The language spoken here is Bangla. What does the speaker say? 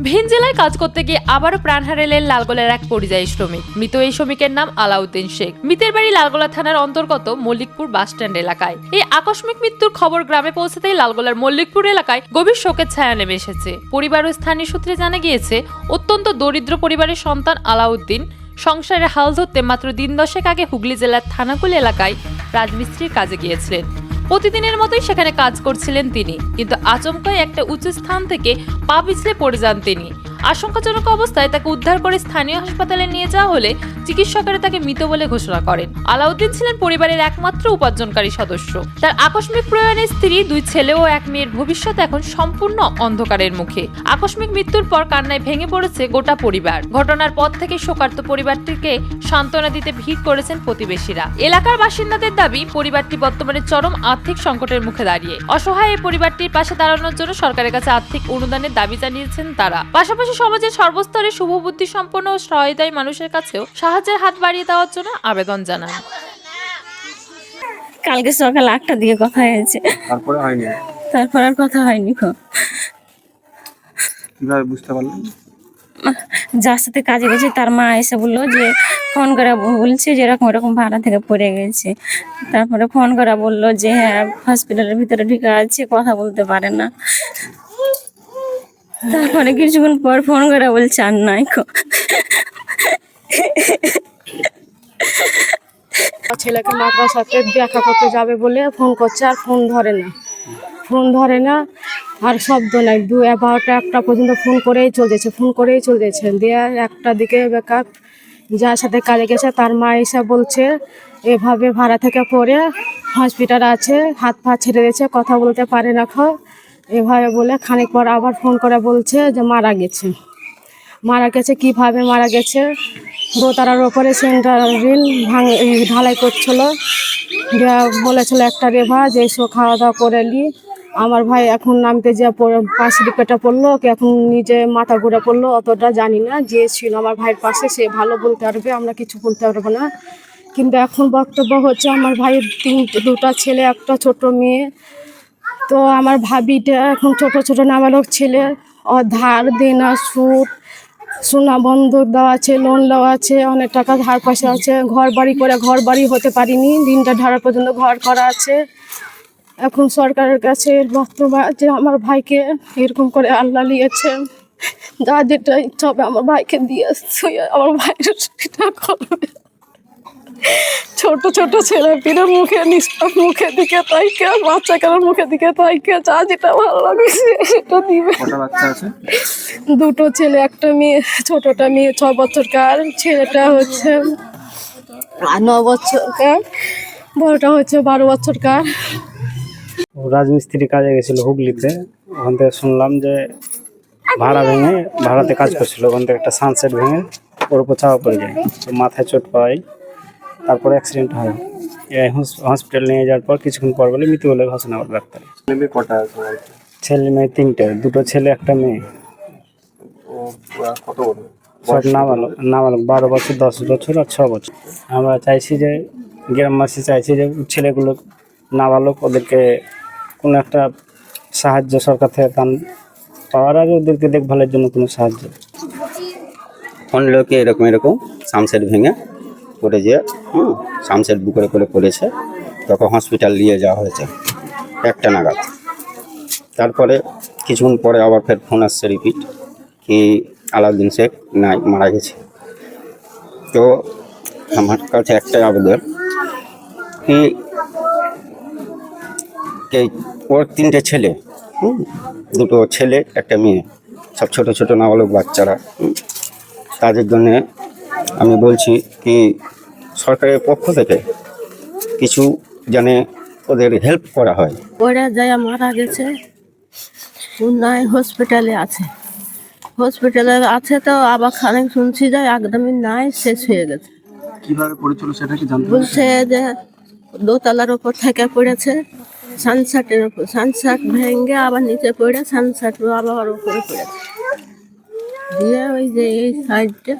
ভিন জেলায় কাজ করতে গিয়ে আবারও প্রাণ হারালেন লালগোলার এক পরিযায়ী শ্রমিক। মৃত এই শ্রমিকের নাম আলাউদ্দিন শেখ। মৃতের বাড়ি লালগোলা থানার অন্তর্গত মল্লিকপুর বাসস্ট্যান্ড এলাকায়। এই আকস্মিক মৃত্যুর খবর গ্রামে পৌঁছাতেই লালগোলার মল্লিকপুর এলাকায় গভীর শোকের ছায়া নেমে এসেছে। পরিবার ও স্থানীয় সূত্রে জানা গিয়েছে, অত্যন্ত দরিদ্র পরিবারের সন্তান আলাউদ্দিন সংসারের হাল ধরতে মাত্র দিন দশেক আগে হুগলি জেলার থানাকুল এলাকায় রাজমিস্ত্রির কাজে গিয়েছিলেন। প্রতিদিনের মতোই সেখানে কাজ করছিলেন তিনি, কিন্তু আচমকাই একটা উঁচু স্থান থেকে পা পিছলে পড়ে যান তিনি। আশঙ্কাজনক অবস্থায় তাকে উদ্ধার করে স্থানীয় হাসপাতালে নিয়ে যাওয়া হলে চিকিৎসকেরা তাকে মৃত বলে ঘোষণা করেন। আলাউদ্দিন ছিলেন পরিবারের একমাত্র উপার্জনকারী সদস্য। তার আকস্মিক প্রয়াণে স্ত্রী, 2 ছেলে ও 1 মেয়ের ভবিষ্যৎ এখন সম্পূর্ণ অন্ধকারের মুখে। আকস্মিক মৃত্যুর পর কান্নায় ভেঙে পড়েছে গোটা পরিবার। ঘটনার পর থেকে শোকার্ত পরিবারটিকে সান্ত্বনা দিতে ভিড় করেছেন প্রতিবেশীরা। এলাকার বাসিন্দাদের দাবি, পরিবারটি বর্তমানে চরম আর্থিক সংকটের মুখে দাঁড়িয়ে। অসহায় এই পরিবারটির পাশে দাঁড়ানোর জন্য সরকারের কাছে আর্থিক অনুদানের দাবি জানিয়েছেন তারা। পাশাপাশি সমাজের সর্বস্তরে শুভবুদ্ধি সম্পন্ন ও সহায়তায় মানুষের কাছেও সাহায্যের হাত বাড়িয়ে দেওয়ার জন্য আবেদন জানান। কালকে সকাল 8টার দিকে কথা হয়েছে, তারপরে হয়নি। তারপর আর কথা হয়নি। কিভাবে বুঝতে পারলেন? যার সাথে কাজে গেছে তার মা এসে বললো যে, ফোন করে বলছে যে এরকম এরকম ভাড়া থেকে পড়ে গেছে। তারপরে ফোন করে বললো যে হ্যাঁ, হসপিটালের ভিতরে ঢুকে আছে, কথা বলতে পারে না। তারপরে কিছুক্ষণ পর ফোন করে বলছে আর নাই। ছেলেকে মাদ্রাসাতে দেখা করতে যাবে বলে ফোন করছে, আর ফোন ধরে না আর শব্দ নাই। 12টা 1টা পর্যন্ত ফোন করেই চলতেছে। দিয়ে 1টার দিকে বেকার যার সাথে কাজে গেছে তার মা এসে বলছে এভাবে ভাড়া থেকে পড়ে হসপিটাল আছে, হাত পা ছেড়ে দিয়েছে, কথা বলতে পারে না। এভাবে বলে খানিক পর আবার ফোন করে বলছে যে মারা গেছে। কিভাবে মারা গেছে? দোতারার ওপরে সেন্টারিন ঢালাই করছিল, বলেছিল একটা রেভা যে এসো খাওয়া দাওয়া করে নি। আমার ভাই এখন নামতে যে পাশে পেটে পড়লো, কি এখন নিজে মাথা ঘুরে পড়লো, অতটা জানি না। যে ছিল আমার ভাইয়ের পাশে সে ভালো বলতে পারবে, আমরা কিছু বলতে পারবো না। কিন্তু এখন বক্তব্য হচ্ছে আমার ভাইয়ের 2টা ছেলে, একটা ছোট মেয়ে। তো আমার ভাবিটা এখন ছোট নাবালক ছেলে, ধার দেনা সুদ সোনা বন্ধক দেওয়া আছে, লোন দেওয়া আছে, অনেক টাকা ধার পয়সা আছে। ঘর বাড়ি হতে পারিনি, দিনটা ঢাড়া পর্যন্ত ঘর করা আছে। এখন সরকারের কাছে বক্তব্য যে আমার ভাইকে এরকম করে আল্লাহ নিয়েছে, যা যেটা ইচ্ছা হবে আমার ভাইকে দিয়ে আমার ভাইয়ের সেটা করবে। ছোট ছেলে পিড়ে মুখের দিকে তাইকে, বাচ্চা কারোর মুখের দিকে তাইকে, যা যেটা ভালো লাগে সেটা দিবে। কটা বাচ্চা আছে? 2টো ছেলে, একটা মেয়ে। ছোটটা মেয়ে 6 বছরকার, ছেলেটা হচ্ছে 9 বছরকার, বড়টা হচ্ছে 12 বছরকার। রাজমিস্ত্রি কাজে গেছিল হুগলিতে। ওখান থেকে শুনলাম যে ভাড়াতে কাজ করছিল, ওখান থেকে একটা সানসেট ভেঙে ওর উপর চাপা পড়ে যায়, তো মাথায় চোট পায়। তারপরে অ্যাক্সিডেন্ট হয়। হসপিটাল নিয়ে যাওয়ার পর কিছুক্ষণ পর বলে মৃত্যু বলে ঘোষণা করে ডাক্তার। ছেলে কটা আছে? ছেলে মেয়ে 3টে, 2টো ছেলে একটা মেয়ে। কত বড়? সব নাবালক 12 বছর, 10 বছর আর 6 বছর। আমরা চাইছি যে গ্রামবাসী চাইছি যে ছেলেগুলো নাবালক, ওদেরকে কোনো একটা সাহায্য সরকার থেকে পাওয়ার আগে ওদেরকে দেখভালের জন্য কোনো সাহায্য। ফোন লোকে এরকম সামসেট ভেঙে পড়ে যেয়ে সামসেট বুকের করে পড়েছে। তখন হসপিটাল নিয়ে যাওয়া হয়েছে 1টা নাগাদ। তারপরে কিছুক্ষণ পরে আবার ফের ফোন আসছে রিপিট, কি আলাউদ্দিন শেখ নাই, মারা গেছে। তো আমার কাছে একটাই আবেদন, কি ওর 3টে ছেলে, 2টো ছেলে একটা মেয়ে, সব ছোট নাবালক বাচ্চারা। তাদের জন্য আমি বলছি কি সরকারের পক্ষ থেকে কিছু জানে ওদের হেল্প করা হয়। ওরা যায় মারা গেছে, উন্নয়ন হসপিটালে আছে। তো আবার খানিক শুনছি যে একদমই নাই, শেষ হয়ে গেছে। কিভাবে পড়েছিল সেটা কি জানতে বলছে যে দোতলার ওপর থেকে পড়েছে, সানসাটের ওপর, সানসাট ভেঙে আবার নিচে পড়ে সানসাট আবার উপরে পড়েছে, দিয়ে ওই যে এই সাইডটা